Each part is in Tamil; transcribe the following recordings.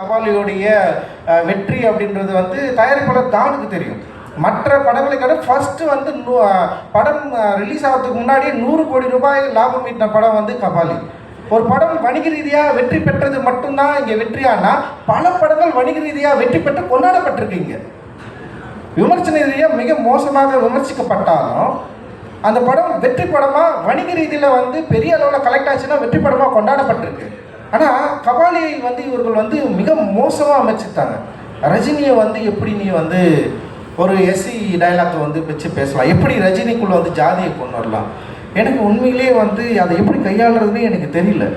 கபாலியோடைய வெற்றி அப்படின்றது வந்து தயாரிப்பாளர் தானுக்கு தெரியும். மற்ற படங்களுக்கான ஃபர்ஸ்ட் வந்து படம் ரிலீஸ் ஆகிறதுக்கு முன்னாடியே 100 கோடி ரூபாய் லாபம் ஈட்டின படம் வந்து கபாலி. ஒரு படம் வணிக ரீதியாக வெற்றி பெற்றது மட்டும்தான் இங்கே வெற்றியானா, பல படங்கள் வணிக ரீதியாக வெற்றி பெற்று கொண்டாடப்பட்டிருக்கீங்க. விமர்சன ரீதியாக மிக மோசமாக விமர்சிக்கப்பட்டாலும் அந்த படம் வெற்றி படமாக வணிக ரீதியில் வந்து பெரிய அளவில் கலெக்ட் ஆச்சுன்னா வெற்றி படமாக கொண்டாடப்பட்டிருக்கு. ஆனால் கபாலியை வந்து இவர்கள் வந்து மிக மோசமாக அமைச்சிட்டாங்க. ரஜினியை வந்து எப்படி நீ வந்து ஒரு எஸ்சி டைலாக்கை வந்து வச்சு பேசலாம், எப்படி ரஜினிக்குள்ளே வந்து ஜாதியை கொண்டு வரலாம், எனக்கு உண்மையிலேயே வந்து அதை எப்படி கையாளுறதுன்னு எனக்கு தெரியல.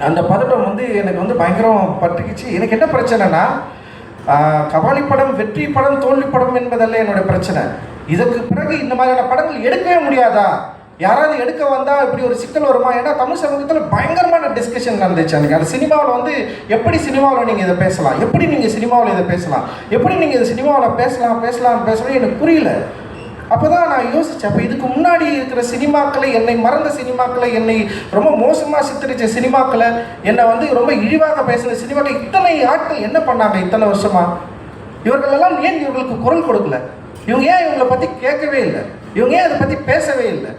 அந்த பதட்டம் வந்து எனக்கு வந்து பயங்கரம் பட்டுக்குச்சு. எனக்கு என்ன பிரச்சனைனா, கபாலி படம் வெற்றி படம் தோல்வி படம் என்பதல்ல என்னோட பிரச்சனை. இதற்கு பிறகு இந்த மாதிரியான படங்கள் எடுக்கவே முடியாதா? யாராவது எடுக்க வந்தால் இப்படி ஒரு சிக்கல் வருமா? ஏன்னா தமிழ் சமூகத்தில் பயங்கரமான டிஸ்கஷன் நடந்துச்சு அன்றைக்கி. அந்த சினிமாவில் வந்து எப்படி சினிமாவில் நீங்கள் இதை பேசலாம், எப்படி நீங்கள் சினிமாவில் இதை பேசலாம், எப்படி நீங்கள் இதை சினிமாவில் பேசலாம் எனக்கு புரியல. அப்போ தான் நான் யோசித்தேன், அப்போ இதுக்கு முன்னாடி இருக்கிற சினிமாக்களை, என்னை மறந்த சினிமாக்களை, என்னை ரொம்ப மோசமாக சித்தரித்த சினிமாக்களை, என்னை வந்து ரொம்ப இழிவாக பேசின சினிமாக்கள், இத்தனை ஆட்கள் என்ன பண்ணாங்க இத்தனை வருஷமாக? இவர்களெல்லாம் ஏன் இவர்களுக்கு குரல் கொடுக்கல? இவங்க ஏன் இவங்களை பற்றி கேட்கவே இல்லை? இவங்க ஏன் அதை பற்றி பேசவே இல்லை?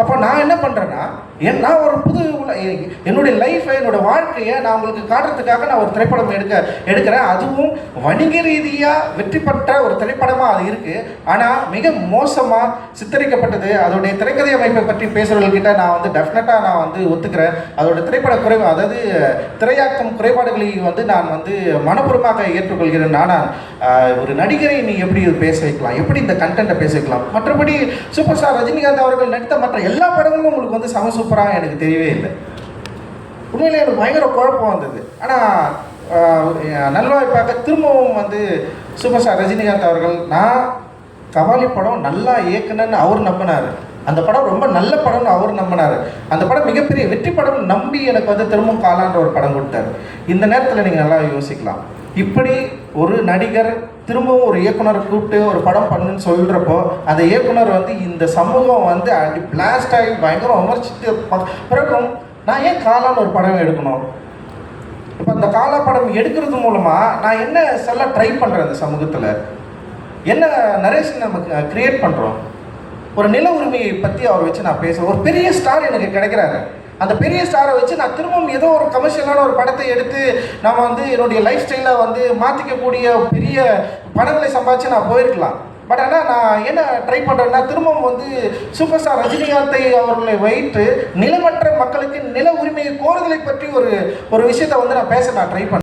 அப்போ நான் என்ன பண்ணுறேன்னா, நான் ஒரு என்னுடைய லைஃப்பை, என்னோடய வாழ்க்கையை நான் உங்களுக்கு காட்டுறதுக்காக நான் ஒரு திரைப்படம் எடுக்கிறேன். அதுவும் வணிக ரீதியாக வெற்றி பெற்ற ஒரு திரைப்படமாக அது இருக்குது. ஆனால் மிக மோசமாக சித்தரிக்கப்பட்டது. அதோடைய திரைக்கதை அமைப்பை பற்றி பேசுகிறவர்கள்கிட்ட நான் வந்து டெஃபினட்டாக நான் வந்து ஒத்துக்கிறேன். அதோட திரைப்பட குறைவு, அதாவது திரையாக்கம் குறைபாடுகளை வந்து நான் வந்து மனப்பூர்வமாக ஏற்றுக்கொள்கிறேன். ஆனால் ஒரு நடிகரை நீ எப்படி பேச வைக்கலாம், எப்படி இந்த கண்டென்ட்டை பேச வைக்கலாம்? மற்றபடி சூப்பர் ஸ்டார் ரஜினிகாந்த் அவர்கள் நடித்த மற்ற எல்லா படங்களும் உங்களுக்கு வந்து சூப்பராக எனக்கு தெரியவே இல்லை. உண்மையிலே எனக்கு பயங்கர குழப்பம் வந்தது. ஆனால் நல்வாய்ப்பாக திரும்பவும் வந்து சூப்பர் ஸ்டார் ரஜினிகாந்த் அவர்கள், நான் கபாலி படம் நல்லா இயக்குனன்னு அவர் நம்பினார். அந்த படம் ரொம்ப நல்ல படம்னு அவர் நம்பினார். அந்த படம் மிகப்பெரிய வெற்றி படம் நம்பி எனக்கு வந்து திரும்பவும் காலான்ற ஒரு படம் கொடுத்தாரு. இந்த நேரத்தில் நீங்கள் நல்லா யோசிக்கலாம், இப்படி ஒரு நடிகர் திரும்பவும் ஒரு இயக்குனரை கூப்பிட்டு ஒரு படம் பண்ணுன்னு சொல்கிறப்போ, அந்த இயக்குனர் வந்து இந்த சமூகம் வந்து பிளாஸ்ட் ஆகி பயங்கரம் விமர்சித்து பிறகும் நான் ஏன் காலான்னு ஒரு படம் எடுக்கணும்? இப்போ அந்த காலா படம் எடுக்கிறது மூலமாக நான் என்ன சொல்ல ட்ரை பண்ணுறேன்? அந்த சமூகத்தில் என்ன நரேஷன் நம்ம க்ரியேட் பண்ணுறோம்? ஒரு நில உரிமையை பற்றி அவரை வச்சு நான் பேசுகிறேன். ஒரு பெரிய ஸ்டார் எனக்கு கிடைக்கிறாரு. அந்த பெரிய ஸ்டாரை வச்சு நான் திரும்பவும் ஏதோ ஒரு கமர்ஷியலான ஒரு படத்தை எடுத்து நம்ம வந்து என்னுடைய லைஃப் ஸ்டைலை வந்து மாற்றிக்கக்கூடிய பெரிய பணங்களை சம்பாதிச்சு நான் போயிருக்கலாம். பட் ஆனால் நான் என்ன ட்ரை பண்ணுறேன்னா, திரும்பவும் வந்து சூப்பர் ஸ்டார் ரஜினிகாந்தை அவர்களை வைத்து நிலமற்ற மக்களுக்கு நில உரிமையை கோருதலை பற்றி ஒரு விஷயத்தை வந்து நான் பேச ட்ரை பண்ணேன்.